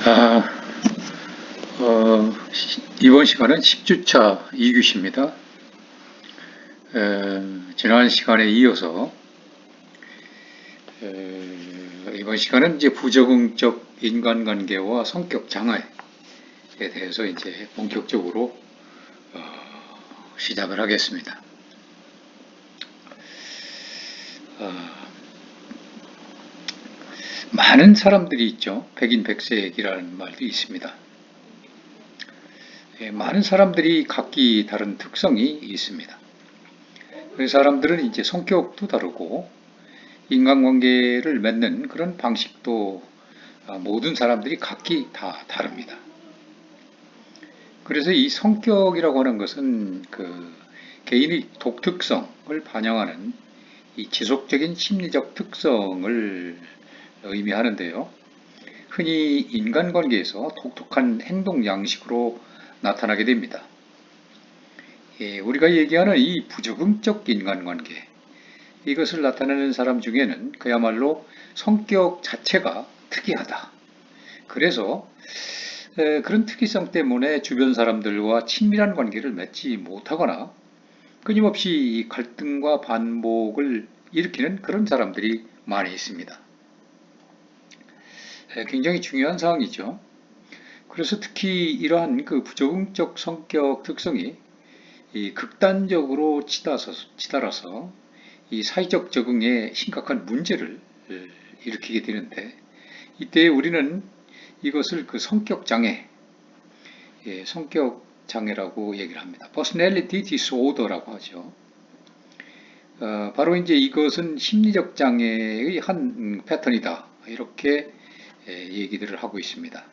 아, 이번 시간은 10주차 2교시입니다. 지난 시간에 이어서 이번 시간은 이제 부적응적 인간관계와 성격 장애에 대해서 이제 본격적으로 시작을 하겠습니다. 많은 사람들이 있죠. 백인백색이라는 말도 있습니다. 많은 사람들이 각기 다른 특성이 있습니다. 그 사람들은 이제 성격도 다르고 인간관계를 맺는 그런 방식도 모든 사람들이 각기 다 다릅니다. 그래서 이 성격이라고 하는 것은 그 개인의 독특성을 반영하는 이 지속적인 심리적 특성을 의미하는데요. 흔히 인간관계에서 독특한 행동 양식으로 나타나게 됩니다. 우리가 얘기하는 이 부적응적 인간관계, 이것을 나타내는 사람 중에는 그야말로 성격 자체가 특이하다. 그래서 그런 특이성 때문에 주변 사람들과 친밀한 관계를 맺지 못하거나 끊임없이 갈등과 반복을 일으키는 그런 사람들이 많이 있습니다. 굉장히 중요한 사항이죠. 그래서 특히 이러한 그 부적응적 성격 특성이 극단적으로 치달아서 이 사회적 적응에 심각한 문제를 일으키게 되는데, 이때 우리는 이것을 그 성격 장애, 성격 장애라고 얘기를 합니다. Personality disorder라고 하죠. 바로 이제 이것은 심리적 장애의 한 패턴이다. 이렇게 얘기들을 하고 있습니다.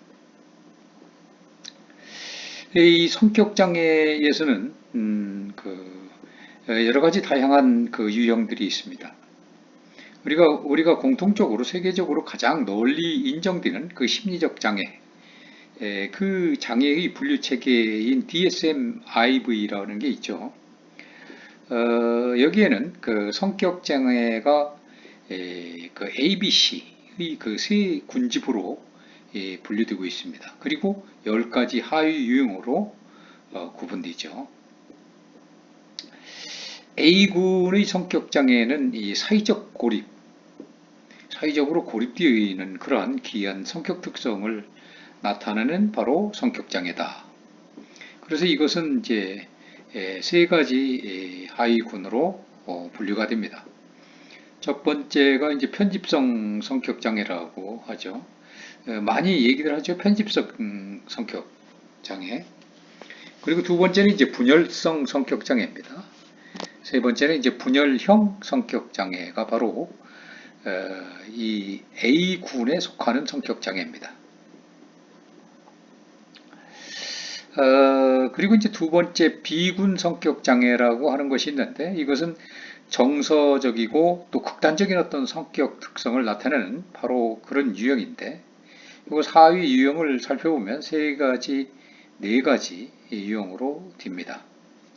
이 성격 장애에서는 여러 가지 다양한 그 유형들이 있습니다. 우리가 공통적으로 세계적으로 가장 널리 인정되는 그 심리적 장애, 그 장애의 분류 체계인 DSM-IV라는 게 있죠. 여기에는 그 성격 장애가 그 ABC의 그 세 군집으로 분류되고 있습니다. 그리고 10가지 하위 유형으로 구분되죠. A군의 성격 장애는 이 사회적으로 고립되어 있는 그러한 기이한 성격 특성을 나타내는 바로 성격 장애다. 그래서 이것은 이제 세 가지 하위군으로 분류가 됩니다. 첫 번째가 이제 편집성 성격 장애라고 하죠. 많이 얘기를 하죠. 편집성 성격 장애. 그리고 두 번째는 이제 분열성 성격 장애입니다. 세 번째는 이제 분열형 성격 장애가 바로 이 A군에 속하는 성격 장애입니다. 그리고 이제 두 번째 B군 성격 장애라고 하는 것이 있는데, 이것은 정서적이고 또 극단적인 어떤 성격 특성을 나타내는 바로 그런 유형인데, 이거 4위 유형을 살펴보면 네 가지 유형으로 딥니다.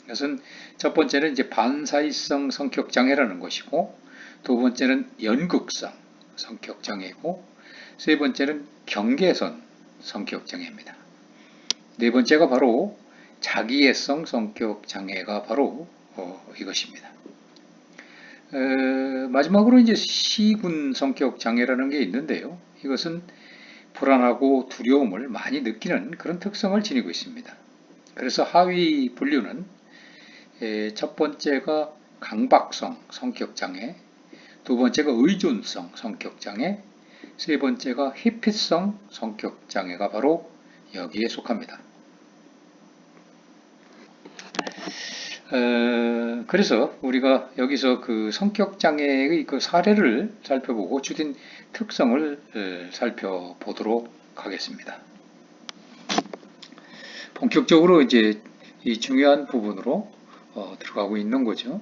그것은 첫 번째는 이제 반사이성 성격 장애라는 것이고, 두 번째는 연극성 성격 장애고, 세 번째는 경계선 성격 장애입니다. 네 번째가 바로 자기애성 성격 장애가 바로 이것입니다. 마지막으로 이제 C군 성격 장애라는 게 있는데요. 이것은 불안하고 두려움을 많이 느끼는 그런 특성을 지니고 있습니다. 그래서 하위 분류는 첫 번째가 강박성 성격장애, 두 번째가 의존성 성격장애, 세 번째가 회피성 성격장애가 바로 여기에 속합니다. 그래서 우리가 여기서 그 성격장애의 그 사례를 살펴보고 주된 특성을 살펴보도록 하겠습니다. 본격적으로 이제 이 중요한 부분으로 들어가고 있는 거죠.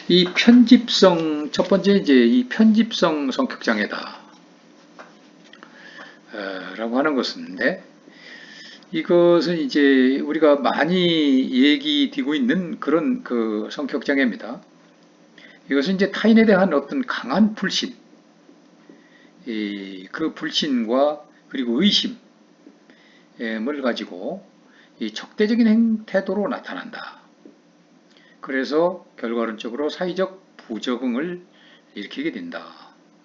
이 편집성, 첫 번째 이제 이 편집성 성격장애다 라고 하는 것인데, 이것은 이제 우리가 많이 얘기되고 있는 그런 그 성격장애입니다. 이것은 이제 타인에 대한 어떤 강한 불신, 그 불신과 그리고 의심을 가지고 이 적대적인 태도로 나타난다. 그래서 결과론적으로 사회적 부적응을 일으키게 된다.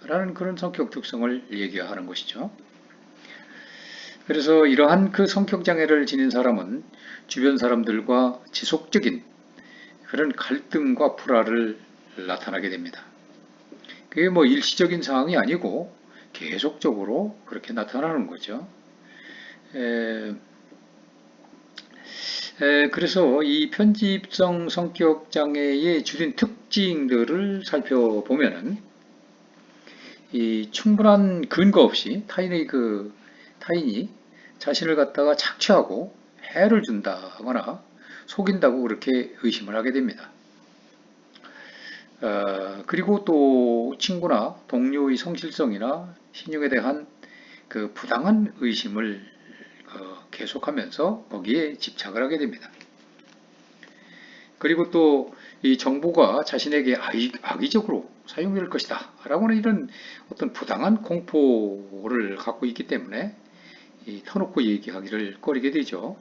라는 그런 성격 특성을 얘기하는 것이죠. 그래서 이러한 그 성격 장애를 지닌 사람은 주변 사람들과 지속적인 그런 갈등과 불화를 나타나게 됩니다. 그게 뭐 일시적인 상황이 아니고 계속적으로 그렇게 나타나는 거죠. 그래서 이 편집성 성격 장애의 주된 특징들을 살펴보면은 이 충분한 근거 없이 타인이 자신을 갖다가 착취하고 해를 준다거나 속인다고 그렇게 의심을 하게 됩니다. 그리고 또 친구나 동료의 성실성이나 신용에 대한 그 부당한 의심을 계속하면서 거기에 집착을 하게 됩니다. 그리고 또 이 정보가 자신에게 악의적으로 사용될 것이다 라고 하는 이런 어떤 부당한 공포를 갖고 있기 때문에 터놓고 얘기하기를 꺼리게 되죠.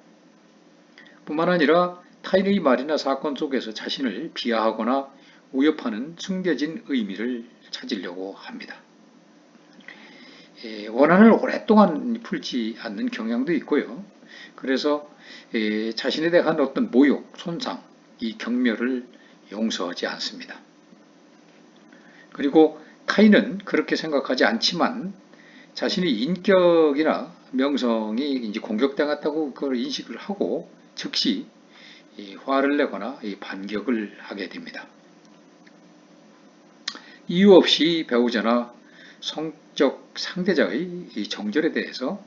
뿐만 아니라 타인의 말이나 사건 속에서 자신을 비하하거나 위협하는 숨겨진 의미를 찾으려고 합니다. 원한을 오랫동안 풀지 않는 경향도 있고요. 그래서 자신에 대한 어떤 모욕, 손상, 이 경멸을 용서하지 않습니다. 그리고 타인은 그렇게 생각하지 않지만 자신의 인격이나 명성이 이제 공격당했다고 그걸 인식을 하고 즉시 화를 내거나 반격을 하게 됩니다. 이유 없이 배우자나 성적 상대자의 이 정절에 대해서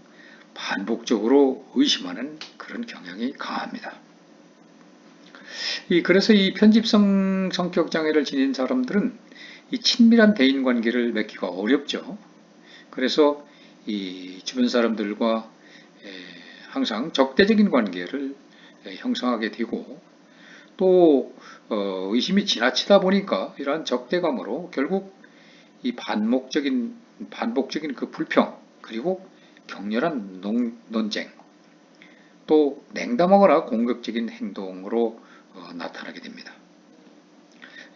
반복적으로 의심하는 그런 경향이 강합니다. 그래서 이 편집성 성격 장애를 지닌 사람들은 이 친밀한 대인 관계를 맺기가 어렵죠. 그래서 이 주변 사람들과 항상 적대적인 관계를 형성하게 되고 또 의심이 지나치다 보니까 이러한 적대감으로 결국 이 반복적인 그 불평 그리고 격렬한 논쟁 또 냉담하거나 공격적인 행동으로 나타나게 됩니다.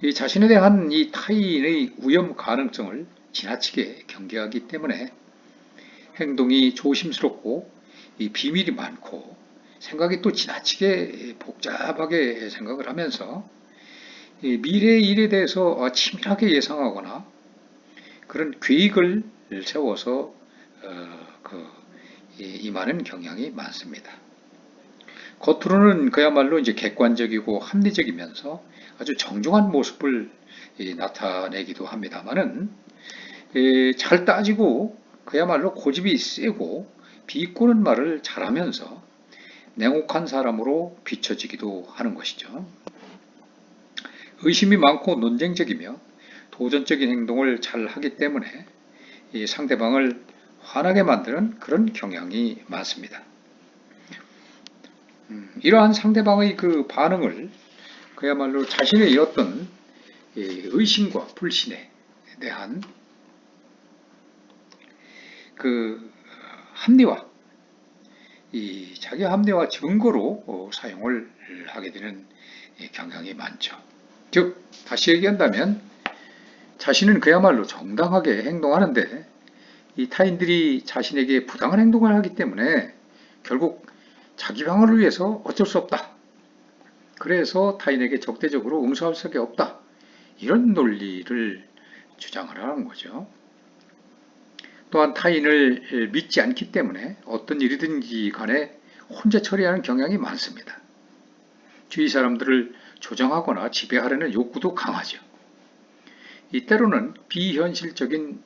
이 자신에 대한 이 타인의 위험 가능성을 지나치게 경계하기 때문에 행동이 조심스럽고 이 비밀이 많고 생각이 또 지나치게 복잡하게 생각을 하면서 미래의 일에 대해서 치밀하게 예상하거나 그런 계획을 세워서 임하는 경향이 많습니다. 겉으로는 그야말로 이제 객관적이고 합리적이면서 아주 정중한 모습을 나타내기도 합니다만은 잘 따지고 그야말로 고집이 세고 비꼬는 말을 잘하면서 냉혹한 사람으로 비춰지기도 하는 것이죠. 의심이 많고 논쟁적이며 도전적인 행동을 잘 하기 때문에 이 상대방을 화나게 만드는 그런 경향이 많습니다. 이러한 상대방의 그 반응을 그야말로 자신의 어떤 의심과 불신에 대한 그 합리화, 자기 합리화 증거로 사용을 하게 되는 경향이 많죠. 즉, 다시 얘기한다면 자신은 그야말로 정당하게 행동하는데 이 타인들이 자신에게 부당한 행동을 하기 때문에 결국 자기 방어를 위해서 어쩔 수 없다. 그래서 타인에게 적대적으로 응수할 수밖에 없다. 이런 논리를 주장을 하는 거죠. 또한 타인을 믿지 않기 때문에 어떤 일이든지 간에 혼자 처리하는 경향이 많습니다. 주위 사람들을 조정하거나 지배하려는 욕구도 강하죠. 때로는 비현실적인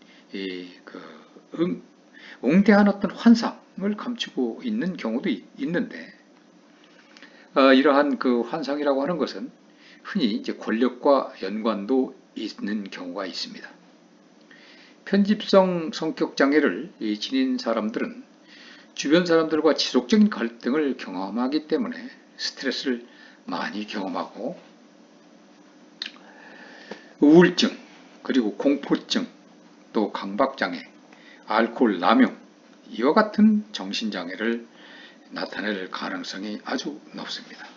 웅대한 어떤 환상을 감추고 있는 경우도 있는데 이러한 그 환상이라고 하는 것은 흔히 이제 권력과 연관도 있는 경우가 있습니다. 편집성 성격 장애를 지닌 사람들은 주변 사람들과 지속적인 갈등을 경험하기 때문에 스트레스를 많이 경험하고 우울증, 그리고 공포증, 또 강박장애, 알코올 남용, 이와 같은 정신장애를 나타낼 가능성이 아주 높습니다.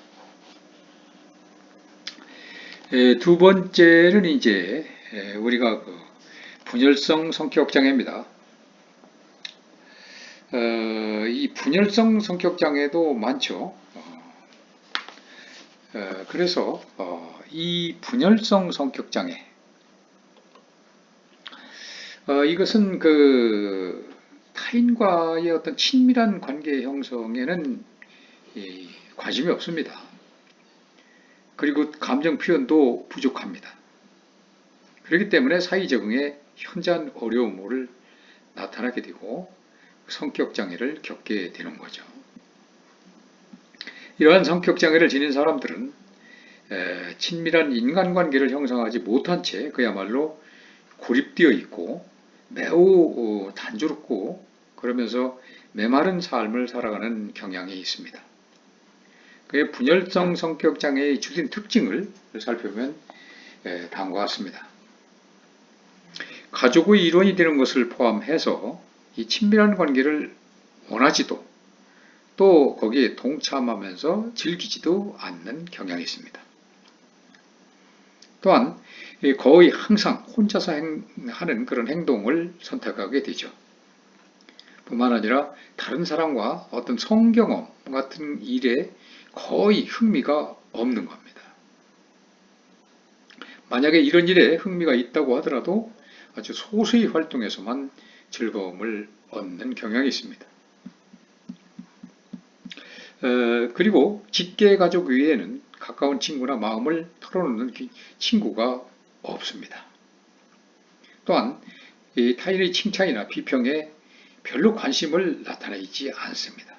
두 번째는 이제 우리가 분열성 성격장애입니다. 이 분열성 성격장애도 많죠. 그래서 이 분열성 성격장애, 이것은 타인과의 어떤 친밀한 관계 형성에는 관심이 없습니다. 그리고 감정 표현도 부족합니다. 그렇기 때문에 사회 적응에 현저한 어려움을 나타나게 되고 성격장애를 겪게 되는 거죠. 이러한 성격장애를 지닌 사람들은 친밀한 인간관계를 형성하지 못한 채 그야말로 고립되어 있고 매우 단조롭고 그러면서 메마른 삶을 살아가는 경향이 있습니다. 그의 분열성 성격장애의 주된 특징을 살펴보면 다음과 같습니다. 가족의 일원이 되는 것을 포함해서 이 친밀한 관계를 원하지도 또 거기에 동참하면서 즐기지도 않는 경향이 있습니다. 또한 거의 항상 혼자서 하는 그런 행동을 선택하게 되죠. 뿐만 아니라 다른 사람과 어떤 성경험 같은 일에 거의 흥미가 없는 겁니다. 만약에 이런 일에 흥미가 있다고 하더라도 아주 소수의 활동에서만 즐거움을 얻는 경향이 있습니다. 그리고 직계 가족 외에는 가까운 친구나 마음을 털어놓는 친구가 없습니다. 또한 타인의 칭찬이나 비평에 별로 관심을 나타내지 않습니다.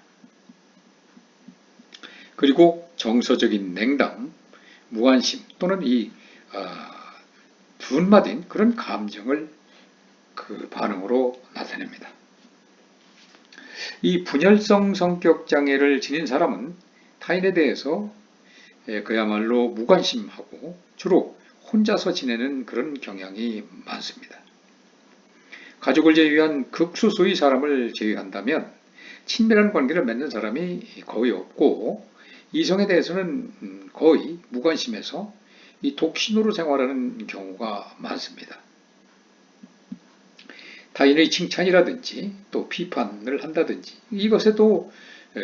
그리고 정서적인 냉담, 무관심 또는 둔마된 그런 감정을 반응으로 나타냅니다. 이 분열성 성격장애를 지닌 사람은 타인에 대해서 그야말로 무관심하고 주로 혼자서 지내는 그런 경향이 많습니다. 가족을 제외한 극소수의 사람을 제외한다면 친밀한 관계를 맺는 사람이 거의 없고 이성에 대해서는 거의 무관심해서 이 독신으로 생활하는 경우가 많습니다. 타인의 칭찬이라든지 또 비판을 한다든지 이것에도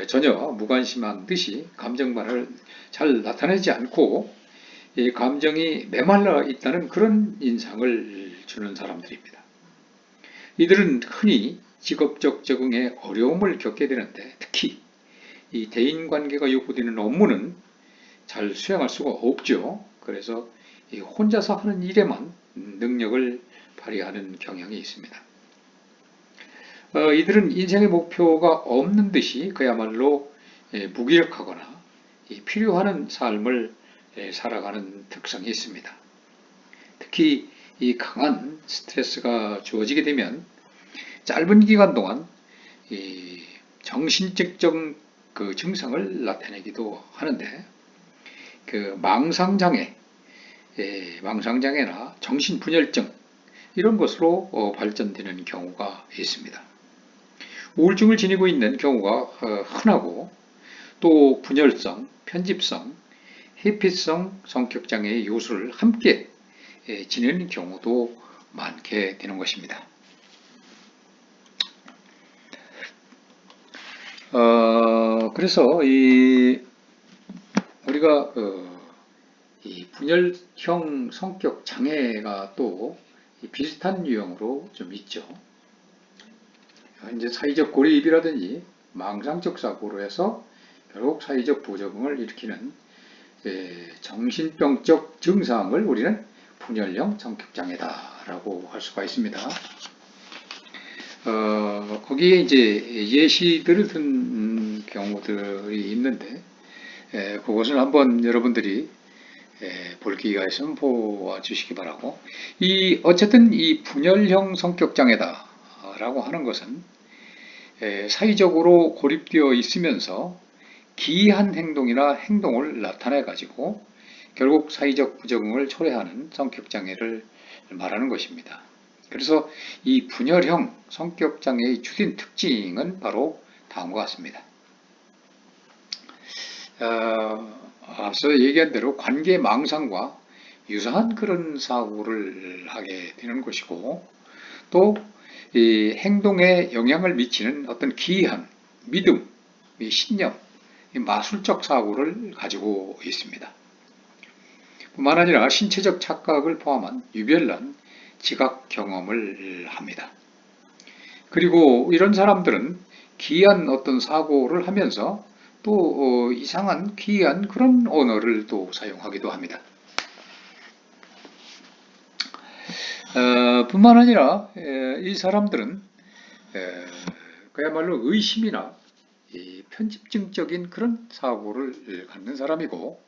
전혀 무관심한 듯이 감정만을 잘 나타내지 않고 감정이 메말라 있다는 그런 인상을 주는 사람들입니다. 이들은 흔히 직업적 적응에 어려움을 겪게 되는데 특히 이 대인관계가 요구되는 업무는 잘 수행할 수가 없죠. 그래서 혼자서 하는 일에만 능력을 발휘하는 경향이 있습니다. 이들은 인생의 목표가 없는 듯이 그야말로 무기력하거나 필요하는 삶을 살아가는 특성이 있습니다. 특히 이 강한 스트레스가 주어지게 되면 짧은 기간 동안 정신적 증상을 나타내기도 하는데 망상장애나 정신분열증 이런 것으로 발전되는 경우가 있습니다. 우울증을 지니고 있는 경우가 흔하고 또 분열성, 편집성, 회피성 성격장애의 요소를 함께 지니는 경우도 많게 되는 것입니다. 그래서 우리가 이 분열형 성격 장애가 또 비슷한 유형으로 좀 있죠. 이제 사회적 고립이라든지 망상적 사고로 해서 결국 사회적 부적응을 일으키는 정신병적 증상을 우리는 분열형 성격장애다라고 할 수가 있습니다. 거기에 이제 예시들을 든 경우들이 있는데 그것을 한번 여러분들이 볼 기회가 있으면 보아주시기 바라고 어쨌든 이 분열형 성격장애다라고 하는 것은 사회적으로 고립되어 있으면서 기이한 행동이나 행동을 나타내 가지고 결국 사회적 부적응을 초래하는 성격장애를 말하는 것입니다. 그래서 이 분열형 성격장애의 주된 특징은 바로 다음과 같습니다. 앞서 얘기한 대로 관계망상과 유사한 그런 사고를 하게 되는 것이고, 또 이 행동에 영향을 미치는 어떤 기이한 믿음, 신념, 마술적 사고를 가지고 있습니다. 뿐만 아니라 신체적 착각을 포함한 유별난 지각 경험을 합니다. 그리고 이런 사람들은 기이한 어떤 사고를 하면서 또 이상한 기이한 그런 언어를 또 사용하기도 합니다. 뿐만 아니라 이 사람들은 그야말로 의심이나 편집증적인 그런 사고를 갖는 사람이고,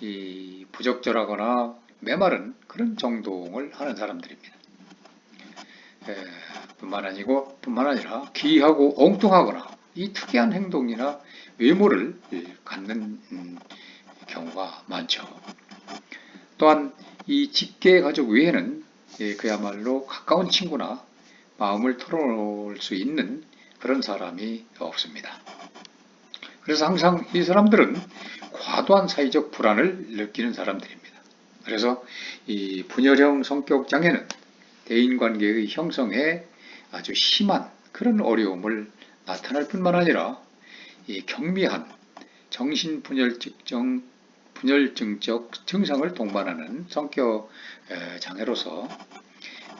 이 부적절하거나 메마른 그런 정동을 하는 사람들입니다. 뿐만 아니라 기이하고 엉뚱하거나 이 특이한 행동이나 외모를 갖는 경우가 많죠. 또한 이 직계 가족 외에는 그야말로 가까운 친구나 마음을 털어놓을 수 있는 그런 사람이 없습니다. 그래서 항상 이 사람들은 과도한 사회적 불안을 느끼는 사람들입니다. 그래서 이 분열형 성격 장애는 대인관계의 형성에 아주 심한 그런 어려움을 나타낼 뿐만 아니라 이 경미한 분열증적 증상을 동반하는 성격 장애로서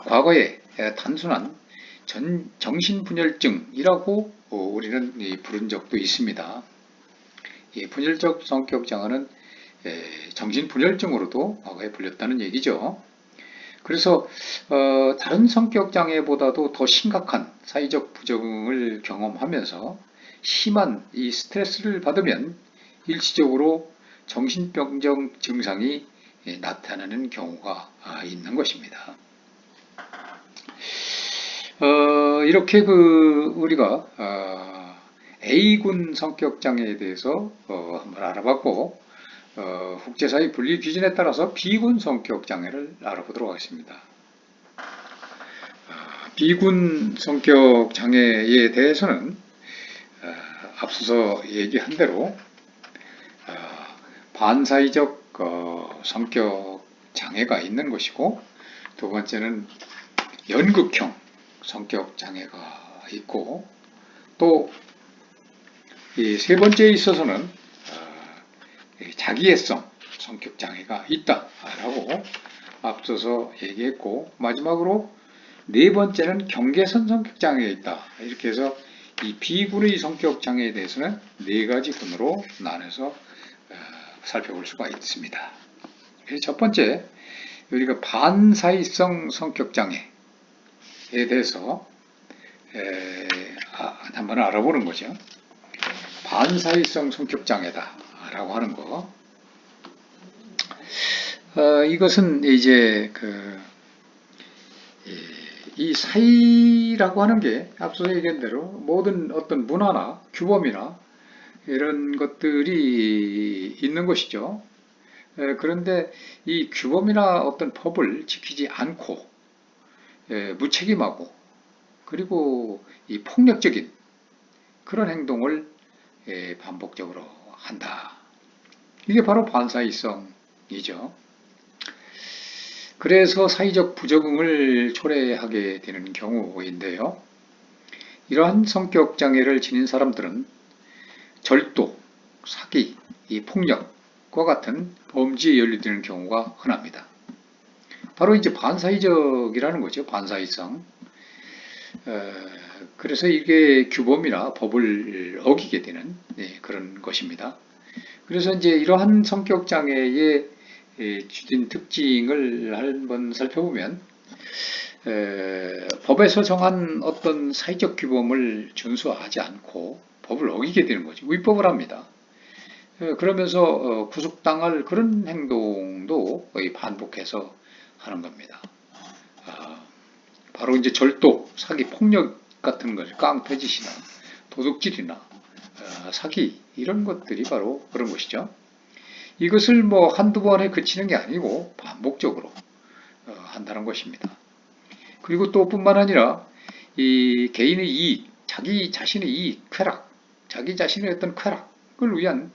과거에 단순한 정신분열증이라고 우리는 부른 적도 있습니다. 이 분열적 성격 장애는 정신분열증으로도 과거에 불렸다는 얘기죠. 그래서 다른 성격 장애보다도 더 심각한 사회적 부적응을 경험하면서 심한 이 스트레스를 받으면 일시적으로 정신병적 증상이 나타나는 경우가 있는 것입니다. 이렇게 우리가 A군 성격 장애에 대해서 한번 알아봤고, 국제사회 분류 기준에 따라서 B군 성격 장애를 알아보도록 하겠습니다. B군 성격 장애에 대해서는 앞서서 얘기한 대로 반사회적 성격 장애가 있는 것이고, 두 번째는 연극형 성격 장애가 있고, 또 이 세 번째에 있어서는 자기애성 성격 장애가 있다라고 앞서서 얘기했고, 마지막으로 네 번째는 경계선 성격 장애가 있다. 이렇게 해서 이 B군의 성격 장애에 대해서는 네 가지 군으로 나눠서 살펴볼 수가 있습니다. 그래서 첫 번째, 우리가 반사회성 성격 장애에 대해서 한번 알아보는 거죠. 반사회성 성격 장애다라고 하는 거. 이것은 이제 이 사회라고 하는 게 앞서 얘기한 대로 모든 어떤 문화나 규범이나 이런 것들이 있는 것이죠. 그런데 이 규범이나 어떤 법을 지키지 않고 무책임하고, 그리고 이 폭력적인 그런 행동을 반복적으로 한다. 이게 바로 반사회성이죠. 그래서 사회적 부적응을 초래하게 되는 경우인데요. 이러한 성격 장애를 지닌 사람들은 절도, 사기, 이 폭력과 같은 범죄에 연루되는 경우가 흔합니다. 바로 이제 반사회적이라는 거죠. 반사회성. 그래서 이게 규범이나 법을 어기게 되는 그런 것입니다. 그래서 이제 이러한 성격 장애의 주된 특징을 한번 살펴보면, 법에서 정한 어떤 사회적 규범을 준수하지 않고 법을 어기게 되는 거죠. 위법을 합니다. 그러면서 구속당할 그런 행동도 거의 반복해서 하는 겁니다. 바로 이제 절도, 사기, 폭력 같은 것, 깡패짓이나 도둑질이나 사기, 이런 것들이 바로 그런 것이죠. 이것을 뭐 한두 번에 그치는 게 아니고 반복적으로 한다는 것입니다. 그리고 또 뿐만 아니라 이 개인의 이익, 자기 자신의 이익, 쾌락, 자기 자신의 어떤 쾌락을 위한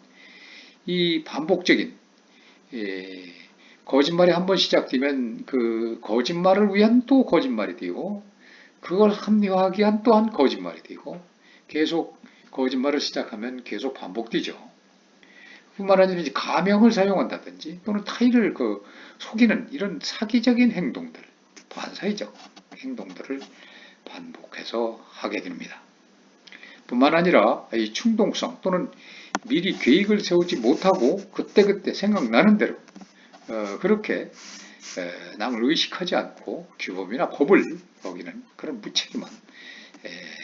이 반복적인 거짓말이 한번 시작되면 그 거짓말을 위한 또 거짓말이 되고 그걸 합리화하기 위한 또한 거짓말이 되고 계속 거짓말을 시작하면 계속 반복되죠. 뿐만 아니라 이제 가명을 사용한다든지 또는 타인을 속이는 이런 사기적인 행동들, 반사회적 행동들을 반복해서 하게 됩니다. 뿐만 아니라 이 충동성 또는 미리 계획을 세우지 못하고 그때그때 생각나는 대로 그렇게 남을 의식하지 않고 규범이나 법을 어기는 그런 무책임한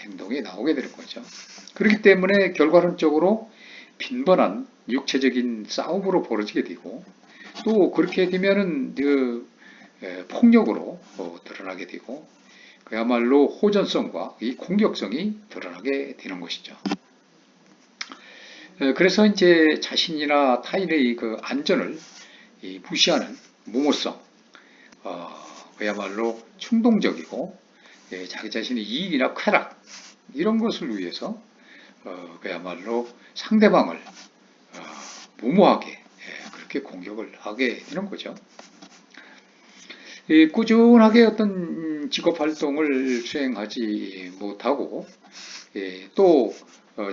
행동이 나오게 되는 거죠. 그렇기 때문에 결과론적으로 빈번한 육체적인 싸움으로 벌어지게 되고 또 그렇게 되면은 폭력으로 드러나게 되고 그야말로 호전성과 이 공격성이 드러나게 되는 것이죠. 그래서 이제 자신이나 타인의 그 안전을 무시하는 무모성, 그야말로 충동적이고 자기 자신의 이익이나 쾌락 이런 것을 위해서 그야말로 상대방을 무모하게 그렇게 공격을 하게 되는 거죠. 꾸준하게 어떤 직업 활동을 수행하지 못하고 또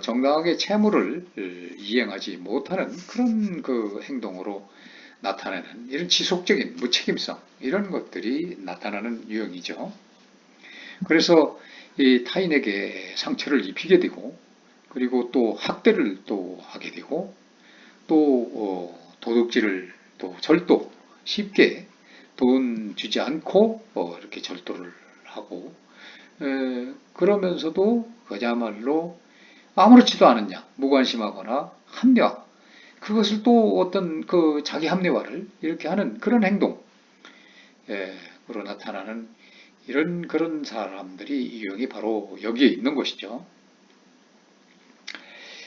정당하게 채무를 이행하지 못하는 그런 그 행동으로 나타나는 이런 지속적인 무책임성 이런 것들이 나타나는 유형이죠. 그래서 이 타인에게 상처를 입히게 되고 그리고 또 학대를 또 하게 되고 또 도둑질을 또 절도 쉽게 돈 주지 않고 이렇게 절도를 하고 그러면서도 그야말로 아무렇지도 않았냐 무관심하거나 합리화 그것을 또 어떤 그 자기 합리화를 이렇게 하는 그런 행동으로 나타나는 이런 그런 사람들이 유형이 바로 여기에 있는 것이죠.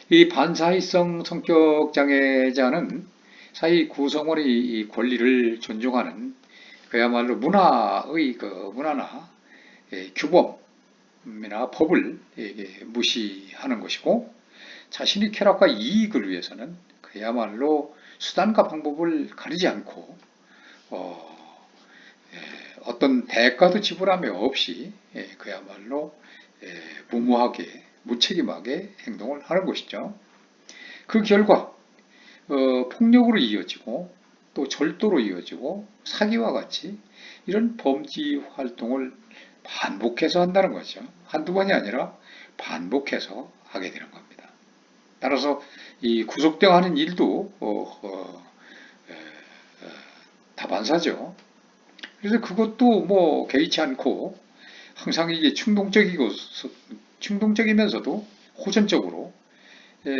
이 반사회성 성격 장애자는 사회 구성원의 권리를 존중하는 그야말로 문화나 규범이나 법을 무시하는 것이고 자신의 쾌락과 이익을 위해서는 그야말로 수단과 방법을 가리지 않고 어떤 대가도 지불함이 없이 그야말로 무모하게 무책임하게 행동을 하는 것이죠. 그 결과 폭력으로 이어지고 또 절도로 이어지고 사기와 같이 이런 범죄 활동을 반복해서 한다는 거죠. 한두 번이 아니라 반복해서 하게 되는 겁니다. 따라서 이 구속되어하는 일도 다반사죠. 그래서 그것도 뭐 개의치 않고 항상 이게 충동적이면서도 호전적으로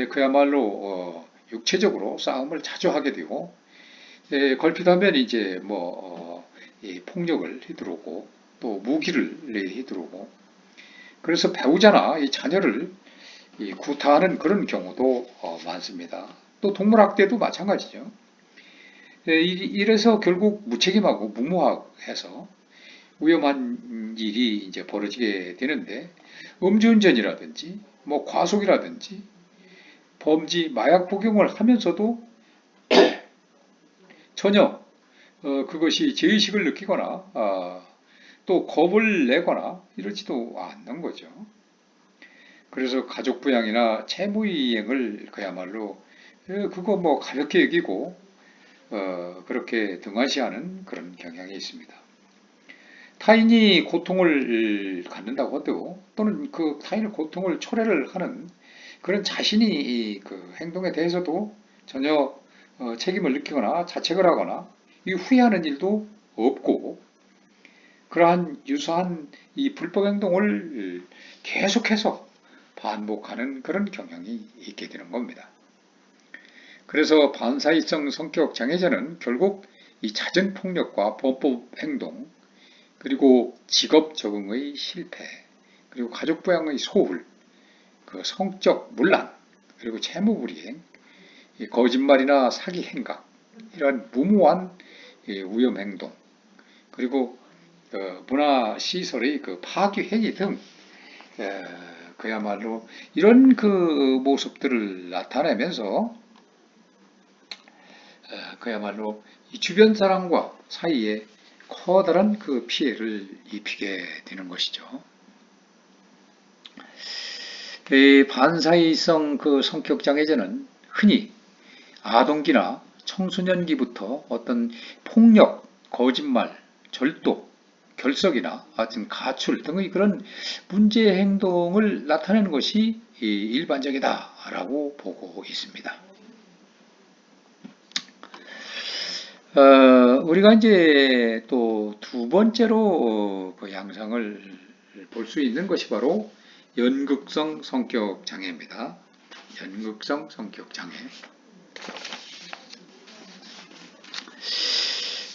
그야말로 육체적으로 싸움을 자주 하게 되고 걸핏하면 이제 폭력을 휘두르고 또 무기를 휘두르고 그래서 배우자나 이 자녀를 구타하는 그런 경우도 많습니다. 또 동물학대도 마찬가지죠. 이래서 결국 무책임하고 무모해서 위험한 일이 이제 벌어지게 되는데 음주운전이라든지 뭐 과속이라든지 범죄 마약 복용을 하면서도 전혀 그것이 죄의식을 느끼거나 또 겁을 내거나 이러지도 않는 거죠. 그래서 가족 부양이나 채무이행을 그야말로 그거 뭐 가볍게 여기고 그렇게 등한시하는 그런 경향이 있습니다. 타인이 고통을 갖는다고 해도 또는 그 타인의 고통을 초래를 하는 그런 자신이 그 행동에 대해서도 전혀 책임을 느끼거나 자책을 하거나 후회하는 일도 없고 그러한 유사한 이 불법 행동을 계속해서 반복하는 그런 경향이 있게 되는 겁니다. 그래서 반사회성 성격 장애자는 결국 이 잦은 폭력과 범법 행동 그리고 직업 적응의 실패 그리고 가족 부양의 소홀 성적 문란 그리고 채무불이행 거짓말이나 사기 행각 이러한 무모한 위험 행동, 그리고 문화 시설의 그 파괴 행위 등 그야말로 이런 그 모습들을 나타내면서 그야말로 이 주변 사람과 사이에 커다란 그 피해를 입히게 되는 것이죠. 이 반사이성 그 성격 장애자는 흔히 아동기나 청소년기부터 어떤 폭력, 거짓말, 절도, 결석이나 하여튼 가출 등의 그런 문제 행동을 나타내는 것이 일반적이다라고 보고 있습니다. 우리가 이제 또 두 번째로 그 양상을 볼 수 있는 것이 바로 연극성 성격 장애입니다. 연극성 성격 장애.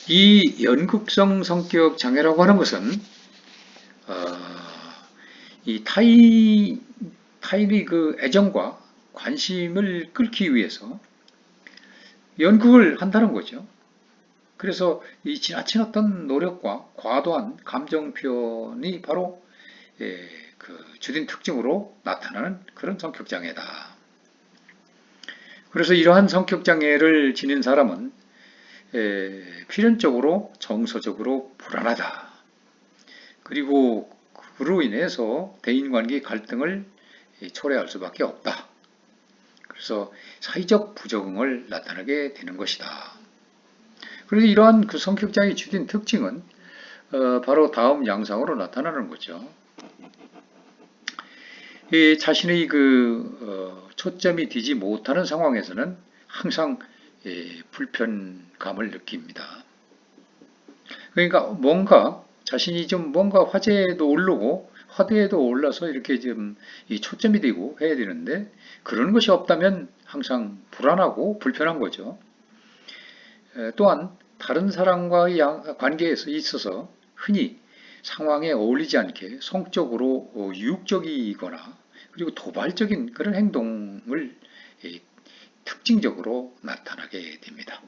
이 연극성 성격 장애라고 하는 것은 이 타인의 그 애정과 관심을 끌기 위해서 연극을 한다는 거죠. 그래서 이 지나친 어떤 노력과 과도한 감정 표현이 바로 그 주된 특징으로 나타나는 그런 성격 장애다. 그래서 이러한 성격 장애를 지닌 사람은 필연적으로 정서적으로 불안하다. 그리고 그로 인해서 대인관계 갈등을 초래할 수밖에 없다. 그래서 사회적 부적응을 나타나게 되는 것이다. 그래서 이러한 그 성격장애의 주된 특징은 바로 다음 양상으로 나타나는 거죠. 자신의 그 초점이 되지 못하는 상황에서는 항상 불편감을 느낍니다. 그러니까 뭔가 자신이 좀 뭔가 화제에도 오르고 화두에도 올라서 이렇게 좀 초점이 되고 해야 되는데 그런 것이 없다면 항상 불안하고 불편한 거죠. 또한 다른 사람과의 관계에서 있어서 흔히 상황에 어울리지 않게 성적으로 유혹적이거나 그리고 도발적인 그런 행동을 특징적으로 나타나게 됩니다.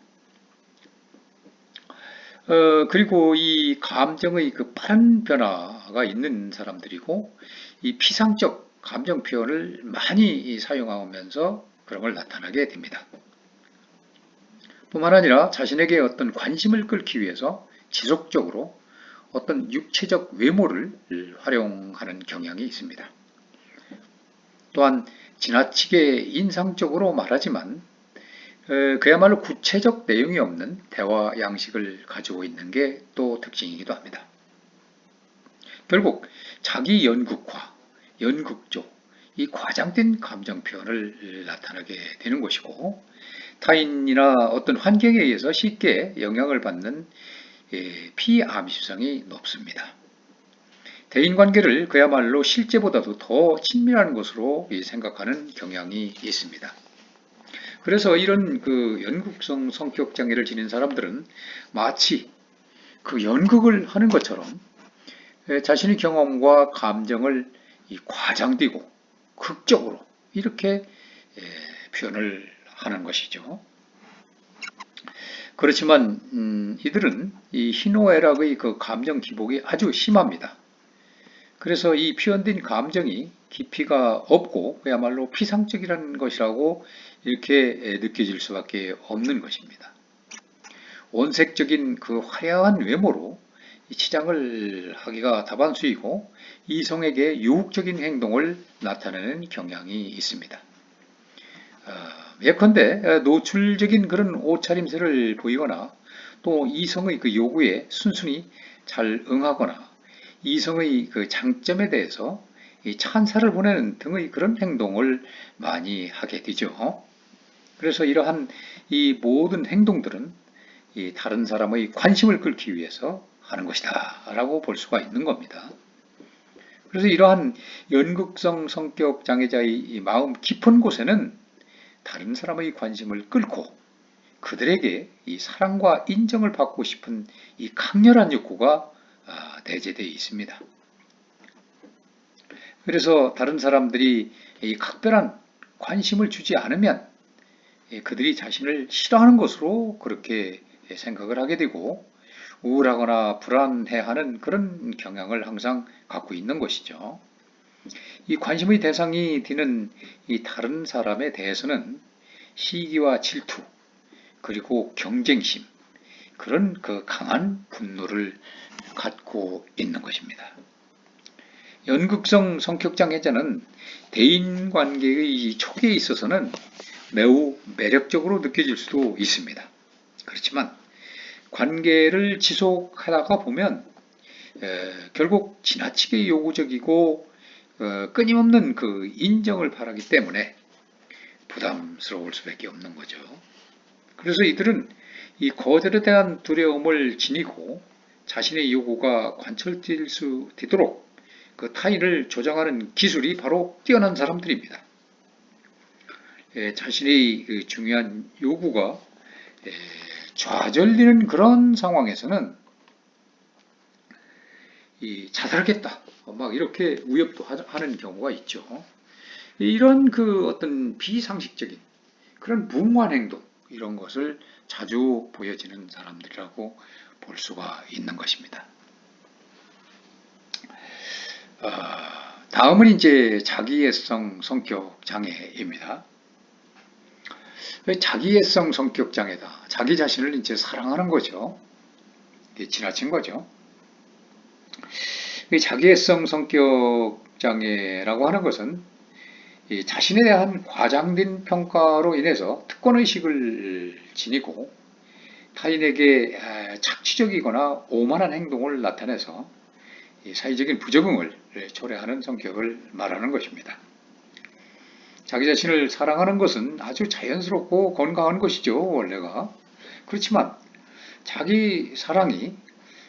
그리고 이 감정의 그 빠른 변화가 있는 사람들이고 이 피상적 감정 표현을 많이 사용하면서 그런 걸 나타나게 됩니다. 뿐만 아니라 자신에게 어떤 관심을 끌기 위해서 지속적으로 어떤 육체적 외모를 활용하는 경향이 있습니다. 또한 지나치게 인상적으로 말하지만 그야말로 구체적 내용이 없는 대화 양식을 가지고 있는 게 또 특징이기도 합니다. 결국 자기 연극화, 연극조, 이 과장된 감정 표현을 나타나게 되는 것이고 타인이나 어떤 환경에 의해서 쉽게 영향을 받는 피암시성이 높습니다. 대인관계를 그야말로 실제보다도 더 친밀한 것으로 생각하는 경향이 있습니다. 그래서 이런 그 연극성 성격 장애를 지닌 사람들은 마치 그 연극을 하는 것처럼 자신의 경험과 감정을 과장되고 극적으로 이렇게 표현을 하는 것이죠. 그렇지만 이들은 이 희노애락의 그 감정 기복이 아주 심합니다. 그래서 이 표현된 감정이 깊이가 없고 그야말로 피상적이라는 것이라고 이렇게 느껴질 수밖에 없는 것입니다. 원색적인 그 화려한 외모로 치장을 하기가 다반수이고 이성에게 유혹적인 행동을 나타내는 경향이 있습니다. 예컨대 노출적인 그런 옷차림새를 보이거나 또 이성의 그 요구에 순순히 잘 응하거나 이성의 그 장점에 대해서 찬사를 보내는 등의 그런 행동을 많이 하게 되죠. 그래서 이러한 이 모든 행동들은 이 다른 사람의 관심을 끌기 위해서 하는 것이다 라고 볼 수가 있는 겁니다. 그래서 이러한 연극성 성격 장애자의 마음 깊은 곳에는 다른 사람의 관심을 끌고 그들에게 이 사랑과 인정을 받고 싶은 이 강렬한 욕구가 내재되어 있습니다. 그래서 다른 사람들이 이 각별한 관심을 주지 않으면 그들이 자신을 싫어하는 것으로 그렇게 생각을 하게 되고 우울하거나 불안해하는 그런 경향을 항상 갖고 있는 것이죠. 이 관심의 대상이 되는 이 다른 사람에 대해서는 시기와 질투, 그리고 경쟁심, 그런 그 강한 분노를 갖고 있는 것입니다. 연극성 성격장애자는 대인관계의 초기에 있어서는 매우 매력적으로 느껴질 수도 있습니다. 그렇지만 관계를 지속하다가 보면 결국 지나치게 요구적이고 끊임없는 그 인정을 바라기 때문에 부담스러울 수밖에 없는 거죠. 그래서 이들은 이 거절에 대한 두려움을 지니고 자신의 요구가 관철될 수 되도록 그 타인을 조정하는 기술이 바로 뛰어난 사람들입니다. 자신의 그 중요한 요구가 좌절되는 그런 상황에서는 자살하겠다 막 이렇게 위협도 하는 경우가 있죠. 이런 그 어떤 비상식적인 그런 무모한 행동 이런 것을 자주 보여지는 사람들이라고 볼 수가 있는 것입니다. 다음은 이제 자기애성 성격 장애입니다. 자기애성 성격 장애다. 자기 자신을 이제 사랑하는 거죠. 지나친 거죠. 자기애성 성격 장애라고 하는 것은 자신에 대한 과장된 평가로 인해서 특권의식을 지니고 타인에게 착취적이거나 오만한 행동을 나타내서 사회적인 부적응을 초래하는 성격을 말하는 것입니다. 자기 자신을 사랑하는 것은 아주 자연스럽고 건강한 것이죠, 원래가. 그렇지만 자기 사랑이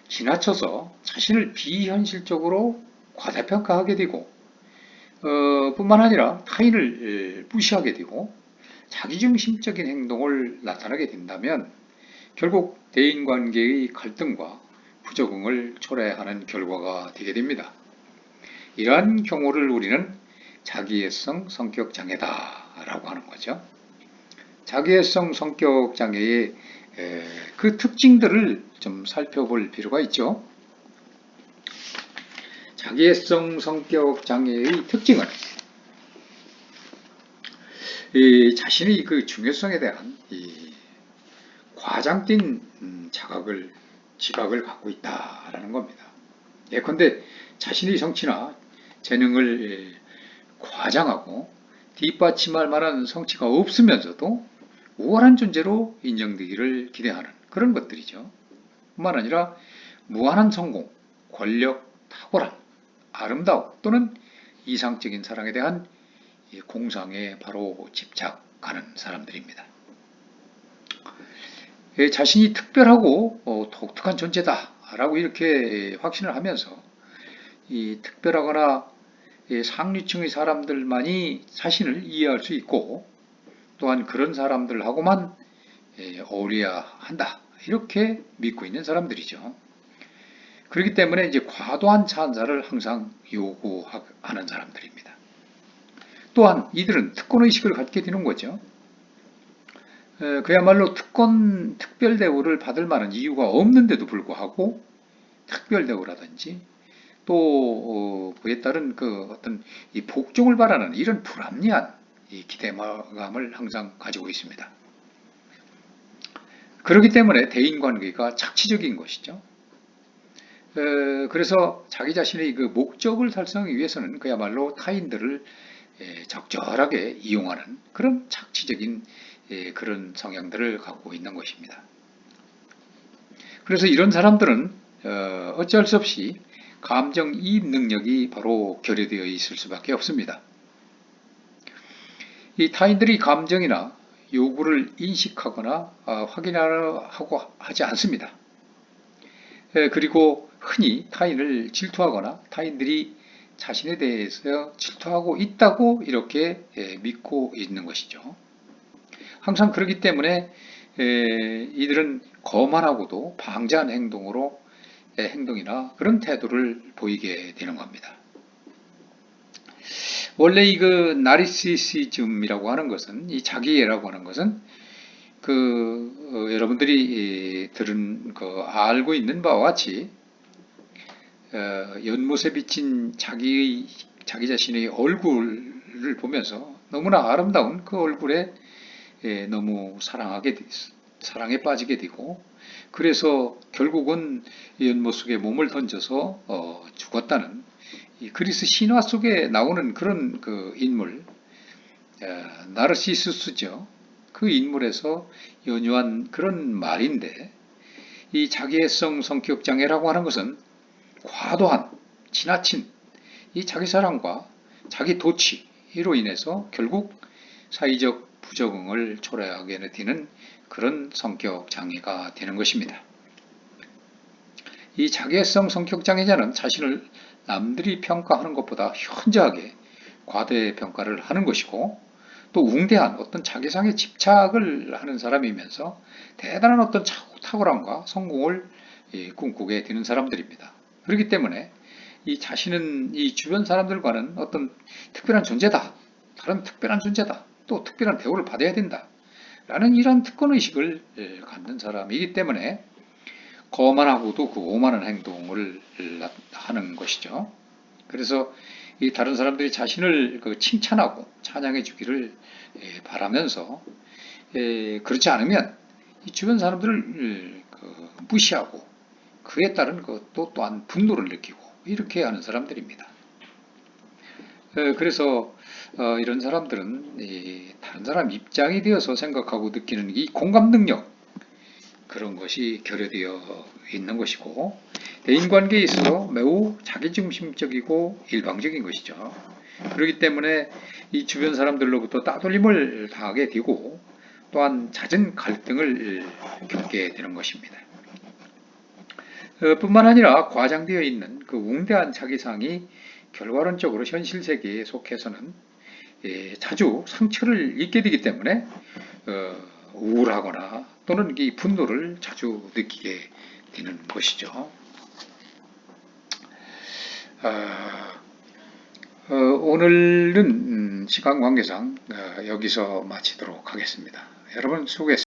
지나쳐서 자신을 비현실적으로 과대평가하게 되고 뿐만 아니라 타인을 무시하게 되고 자기중심적인 행동을 나타나게 된다면 결국 대인관계의 갈등과 부적응을 초래하는 결과가 되게 됩니다. 이러한 경우를 우리는 자기애성 성격장애다라고 하는 거죠. 자기애성 성격장애의 그 특징들을 좀 살펴볼 필요가 있죠. 자기애성 성격장애의 특징은 자신의 그 중요성에 대한 과장된 지각을 갖고 있다라는 겁니다. 예컨대 자신의 성취나 재능을 과장하고 뒷받침할 만한 성취가 없으면서도 우월한 존재로 인정되기를 기대하는 그런 것들이죠. 뿐만 아니라 무한한 성공, 권력, 탁월함, 아름다움 또는 이상적인 사랑에 대한 공상에 바로 집착하는 사람들입니다. 자신이 특별하고 독특한 존재다라고 이렇게 확신을 하면서 이 특별하거나 상류층의 사람들만이 자신을 이해할 수 있고 또한 그런 사람들하고만 어울려야 한다 이렇게 믿고 있는 사람들이죠. 그렇기 때문에 이제 과도한 찬사를 항상 요구하는 사람들입니다. 또한 이들은 특권의식을 갖게 되는 거죠. 그야말로 특별 대우를 받을 만한 이유가 없는데도 불구하고 특별 대우라든지 또 그에 따른 그 어떤 이 복종을 바라는 이런 불합리한 이 기대감을 항상 가지고 있습니다. 그렇기 때문에 대인관계가 착취적인 것이죠. 그래서 자기 자신의 그 목적을 달성하기 위해서는 그야말로 타인들을 적절하게 이용하는 그런 착취적인 그런 성향들을 갖고 있는 것입니다. 그래서 이런 사람들은 어쩔 수 없이 감정이입 능력이 바로 결여되어 있을 수밖에 없습니다. 이 타인들이 감정이나 요구를 인식하거나 확인하고 하지 않습니다. 그리고 흔히 타인을 질투하거나 타인들이 자신에 대해서 질투하고 있다고 이렇게 믿고 있는 것이죠. 항상 그렇기 때문에 이들은 거만하고도 방자한 행동이나 그런 태도를 보이게 되는 겁니다. 원래 이거 나르시시즘이라고 하는 것은 이 자기애라고 하는 것은 여러분들이 들은 알고 있는 바와 같이 연못에 비친 자기 자신의 얼굴을 보면서 너무나 아름다운 그 얼굴에 너무 사랑에 빠지게 되고 그래서 결국은 연못 속에 몸을 던져서 죽었다는 이 그리스 신화 속에 나오는 그런 그 인물 나르시수스죠. 그 인물에서 연유한 그런 말인데 이 자기애성 성격 장애라고 하는 것은 과도한 지나친 이 자기 사랑과 자기 도취로 인해서 결국 사회적 부적응을 초래하게 되는 그런 성격 장애가 되는 것입니다. 이 자기애성 성격 장애자는 자신을 남들이 평가하는 것보다 현저하게 과대평가를 하는 것이고 또 웅대한 어떤 자기상에 집착을 하는 사람이면서 대단한 어떤 탁월함과 성공을 꿈꾸게 되는 사람들입니다. 그렇기 때문에 이 자신은 이 주변 사람들과는 어떤 특별한 존재다. 다른 특별한 존재다. 또 특별한 대우를 받아야 된다. 라는 이러한 특권의식을 갖는 사람이기 때문에 거만하고도 그 오만한 행동을 하는 것이죠. 그래서 이 다른 사람들이 자신을 칭찬하고 찬양해 주기를 바라면서 그렇지 않으면 이 주변 사람들을 무시하고 그에 따른 또 또한 분노를 느끼고 이렇게 하는 사람들입니다. 그래서 이런 사람들은 다른 사람 입장이 되어서 생각하고 느끼는 이 공감 능력 그런 것이 결여되어 있는 것이고 대인관계에 있어서 매우 자기중심적이고 일방적인 것이죠. 그렇기 때문에 이 주변 사람들로부터 따돌림을 당하게 되고 또한 잦은 갈등을 겪게 되는 것입니다. 뿐만 아니라 과장되어 있는 그 웅대한 자기상이 결과론적으로 현실 세계에 속해서는 자주 상처를 입게 되기 때문에 우울하거나 또는 이 분노를 자주 느끼게 되는 것이죠. 오늘은 시간 관계상 여기서 마치도록 하겠습니다. 여러분 수고했습니다.